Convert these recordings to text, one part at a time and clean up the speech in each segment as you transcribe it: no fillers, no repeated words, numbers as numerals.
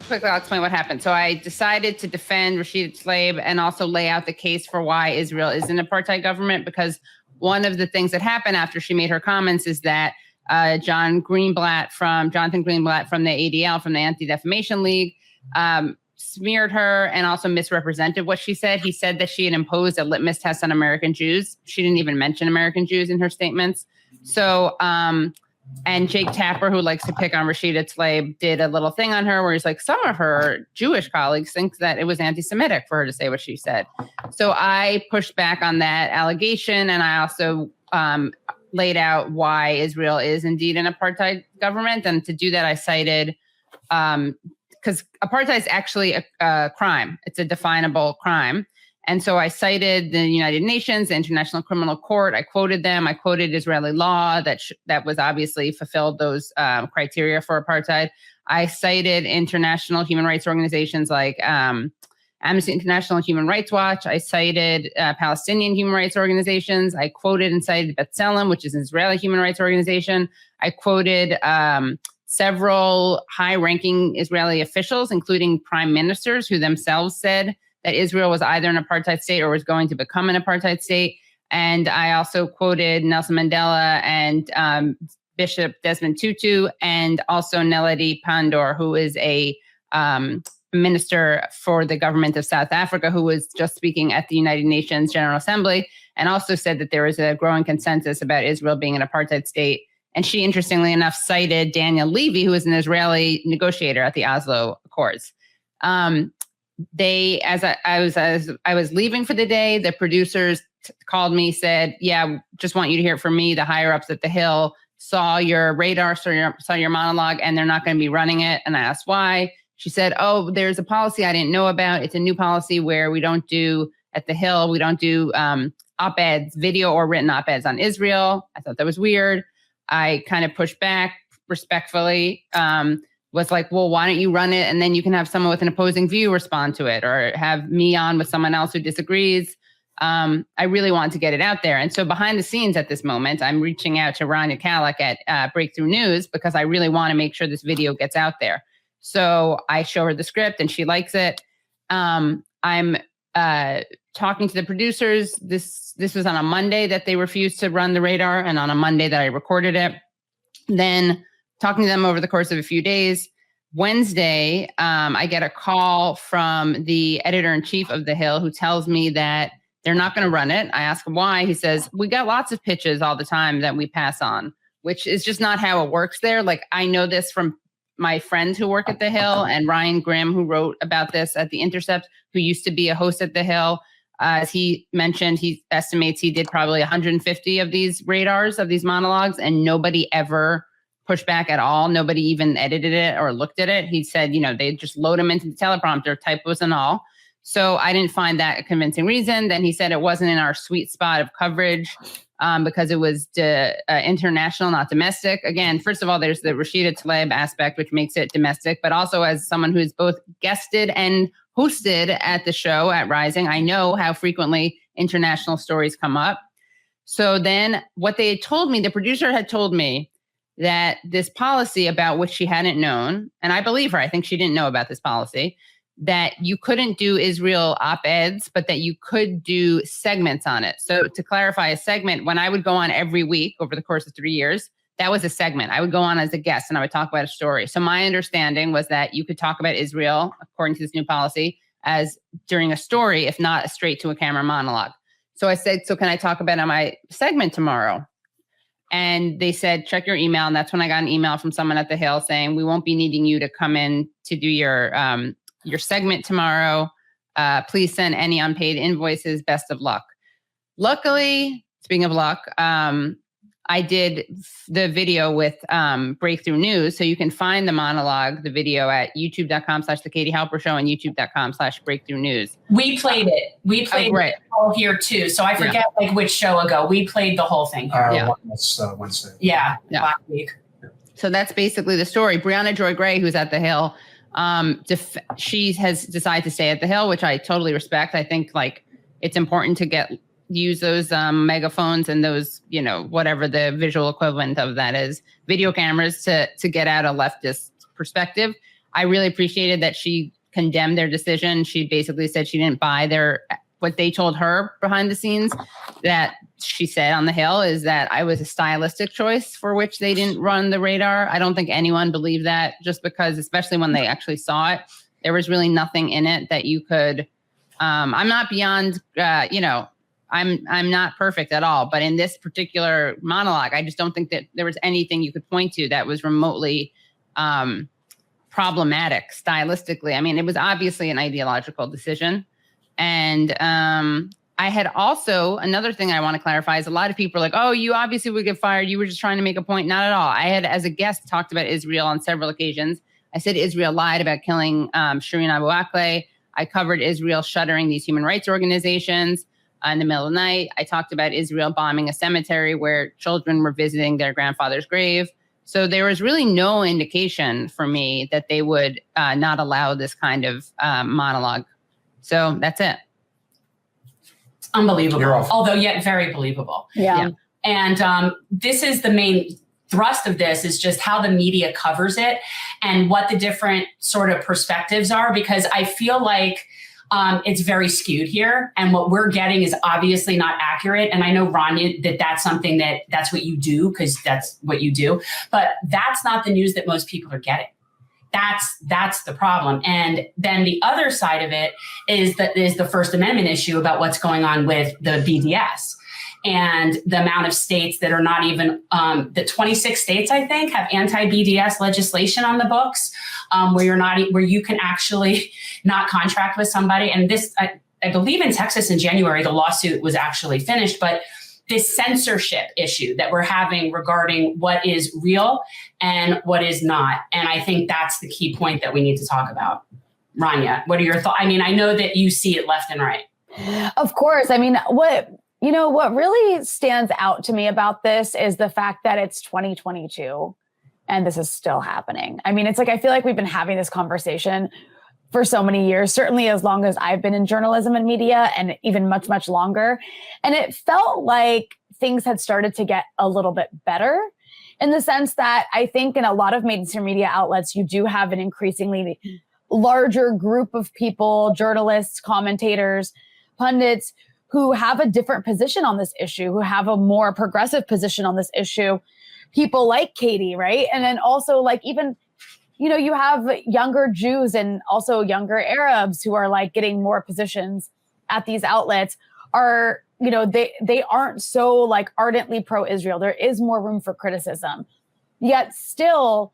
quickly, I'll explain what happened. So I decided to defend Rashida Tlaib and also lay out the case for why Israel is an apartheid government, because one of the things that happened after she made her comments is that Jonathan Greenblatt from the ADL, from the Anti-Defamation League, smeared her and also misrepresented what she said. He said that she had imposed a litmus test on American Jews. She didn't even mention American Jews in her statements. So, and Jake Tapper, who likes to pick on Rashida Tlaib, did a little thing on her where he's like, some of her Jewish colleagues think that it was anti-Semitic for her to say what she said. So I pushed back on that allegation, and I also laid out why Israel is indeed an apartheid government. And to do that, I cited, because apartheid is actually a crime. It's a definable crime. And so I cited the United Nations, the International Criminal Court. I quoted them. I quoted Israeli law that was obviously fulfilled those criteria for apartheid. I cited international human rights organizations like Amnesty International and Human Rights Watch. I cited Palestinian human rights organizations. I quoted and cited B'Tselem, which is an Israeli human rights organization. I quoted several high-ranking Israeli officials, including prime ministers, who themselves said that Israel was either an apartheid state or was going to become an apartheid state. And I also quoted Nelson Mandela and Bishop Desmond Tutu, and also Nelady Pandor, who is a minister for the government of South Africa, who was just speaking at the United Nations General Assembly, and also said that there is a growing consensus about Israel being an apartheid state. And she, interestingly enough, cited Daniel Levy, who is an Israeli negotiator at the Oslo Accords. As I was leaving for the day, the producers called me, said, "Yeah, just want you to hear it from me. The higher ups at the Hill saw your radar, saw your monologue, and they're not going to be running it." And I asked why. She said, "Oh, there's a policy I didn't know about. It's a new policy where we don't do at the Hill. We don't do op-eds, video or written op-eds on Israel." I thought that was weird. I kind of pushed back respectfully. Was like, well, why don't you run it? And then you can have someone with an opposing view respond to it, or have me on with someone else who disagrees. I really want to get it out there. And so behind the scenes at this moment, I'm reaching out to Rania Khalek at Breakthrough News, because I really want to make sure this video gets out there. So I show her the script and she likes it. I'm talking to the producers. This was on a Monday that they refused to run the radar, and on a Monday that I recorded it. Then talking to them over the course of a few days. Wednesday, I get a call from the editor-in-chief of The Hill, who tells me that they're not going to run it. I ask him why. He says, "We got lots of pitches all the time that we pass on," which is just not how it works there. Like, I know this from my friends who work at The Hill, and Ryan Grimm, who wrote about this at The Intercept, who used to be a host at The Hill. As he mentioned, he estimates he did probably 150 of these radars, of these monologues, and nobody ever pushed back at all. Nobody even edited it or looked at it. He said, they just load them into the teleprompter, typos and all. So I didn't find that a convincing reason. Then he said it wasn't in our sweet spot of coverage because it was international, not domestic. Again, first of all, there's the Rashida Tlaib aspect, which makes it domestic, but also as someone who's both guested and hosted at the show at Rising, I know how frequently international stories come up. So then what they had told me, the producer had told me that this policy about which she hadn't known, and I believe her, I think she didn't know about this policy, that you couldn't do Israel op-eds, but that you could do segments on it. So to clarify, a segment, when I would go on every week over the course of 3 years, that was a segment. I would go on as a guest and I would talk about a story. So my understanding was that you could talk about Israel, according to this new policy, as during a story, if not a straight to a camera monologue. So I said, "So can I talk about it on my segment tomorrow?" And they said, "Check your email." And that's when I got an email from someone at The Hill saying, "We won't be needing you to come in to do your segment tomorrow. Please send any unpaid invoices. Best of luck." Luckily, speaking of luck, I did the video with Breakthrough News. So you can find the monologue, the video, at youtube.com/The Katie Halper Show and youtube.com/Breakthrough News. We played it. We played it all here too. So I forget which show ago. We played the whole thing here. Wednesday. Yeah, last week. So that's basically the story. Brianna Joy Gray, who's at The Hill, she has decided to stay at The Hill, which I totally respect. I think it's important to use those megaphones and those, whatever the visual equivalent of that is, video cameras to get out a leftist perspective. I really appreciated that she condemned their decision. She basically said she didn't buy what they told her behind the scenes, that she said on the Hill is that I was a stylistic choice for which they didn't run the radar. I don't think anyone believed that, just because, especially when they actually saw it, there was really nothing in it that you could, I'm not beyond, I'm not perfect at all, but in this particular monologue, I just don't think that there was anything you could point to that was remotely problematic stylistically. I mean, it was obviously an ideological decision. And I had also, another thing I want to clarify is a lot of people are like, oh, you obviously would get fired. You were just trying to make a point. Not at all. I had, as a guest, talked about Israel on several occasions. I said Israel lied about killing Shireen Abu Akleh. I covered Israel shuttering these human rights organizations in the middle of the night. I talked about Israel bombing a cemetery where children were visiting their grandfather's grave. So there was really no indication for me that they would not allow this kind of monologue. So that's it. It's unbelievable, although yet very believable. Yeah. And this is the main thrust of this, is just how the media covers it and what the different sort of perspectives are, because I feel like it's very skewed here, and what we're getting is obviously not accurate. And I know, Rania, that's something that's what you do, because that's what you do, but that's not the news that most people are getting. That's the problem. And then the other side of it is the First Amendment issue about what's going on with the BDS. And the amount of states that are not even, the 26 states, I think, have anti-BDS legislation on the books, where you can actually not contract with somebody. And this, I believe in Texas in January, the lawsuit was actually finished, but this censorship issue that we're having regarding what is real and what is not. And I think that's the key point that we need to talk about. Rania, what are your thoughts? I mean, I know that you see it left and right. Of course. I mean, what really stands out to me about this is the fact that it's 2022 and this is still happening. I mean, it's like, I feel like we've been having this conversation for so many years, certainly as long as I've been in journalism and media, and even much, much longer. And it felt like things had started to get a little bit better, in the sense that I think in a lot of mainstream media outlets, you do have an increasingly larger group of people, journalists, commentators, pundits, who have a different position on this issue, who have a more progressive position on this issue. People like Katie, right? And then also like even, you have younger Jews and also younger Arabs who are like getting more positions at these outlets, are, they aren't so like ardently pro-Israel. There is more room for criticism. Yet still,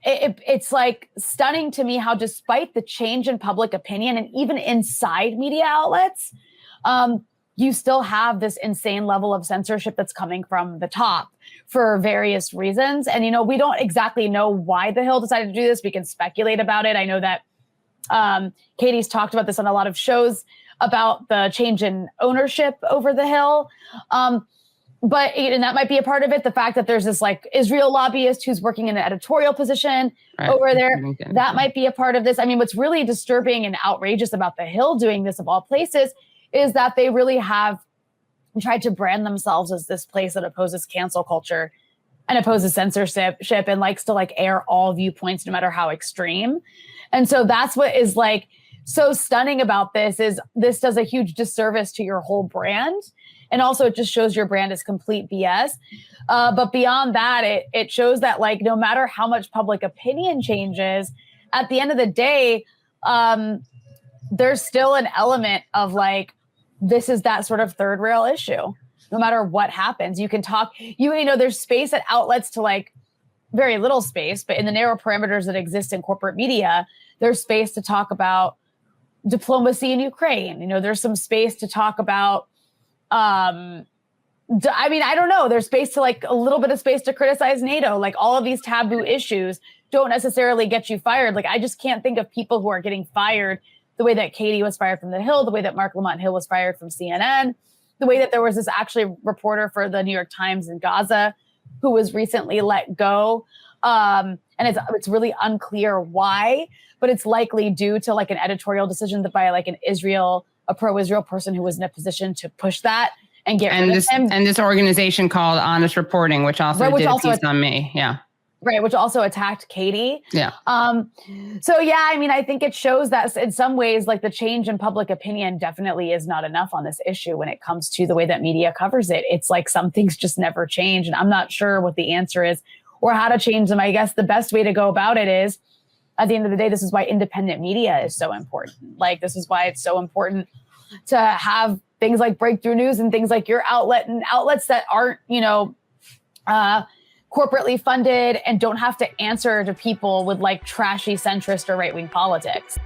it's like stunning to me how, despite the change in public opinion and even inside media outlets, you still have this insane level of censorship that's coming from the top for various reasons. And, we don't exactly know why the Hill decided to do this. We can speculate about it. I know that Katie's talked about this on a lot of shows about the change in ownership over the Hill. And that might be a part of it. The fact that there's this like Israel lobbyist who's working in an editorial position over there, that might be a part of this. I mean, what's really disturbing and outrageous about the Hill doing this of all places is that they really have tried to brand themselves as this place that opposes cancel culture and opposes censorship and likes to like air all viewpoints, no matter how extreme. And so that's what is like so stunning about this, is this does a huge disservice to your whole brand. And also it just shows your brand is complete BS. But beyond that, it shows that like, no matter how much public opinion changes, at the end of the day, there's still an element of like, this is that sort of third rail issue. No matter what happens, you can talk, there's space at outlets to like very little space, but in the narrow parameters that exist in corporate media, there's space to talk about diplomacy in Ukraine. There's some space to talk about, I don't know. There's space to like a little bit of space to criticize NATO. Like all of these taboo issues don't necessarily get you fired. Like I just can't think of people who are getting fired the way that Katie was fired from The Hill, the way that Mark Lamont Hill was fired from CNN, the way that there was this actually reporter for the New York Times in Gaza who was recently let go. And it's really unclear why, but it's likely due to like an editorial decision by like a pro-Israel person who was in a position to push that and get rid of him. And this organization called Honest Reporting, which also did a piece on me. Yeah. Right, which also attacked Katie. Yeah. So yeah, I mean, I think it shows that in some ways, like the change in public opinion definitely is not enough on this issue when it comes to the way that media covers it. It's like some things just never change. And I'm not sure what the answer is or how to change them. I guess the best way to go about it is, at the end of the day, this is why independent media is so important. Like, this is why it's so important to have things like Breakthrough News and things like your outlet and outlets that aren't, corporately funded and don't have to answer to people with like trashy centrist or right-wing politics.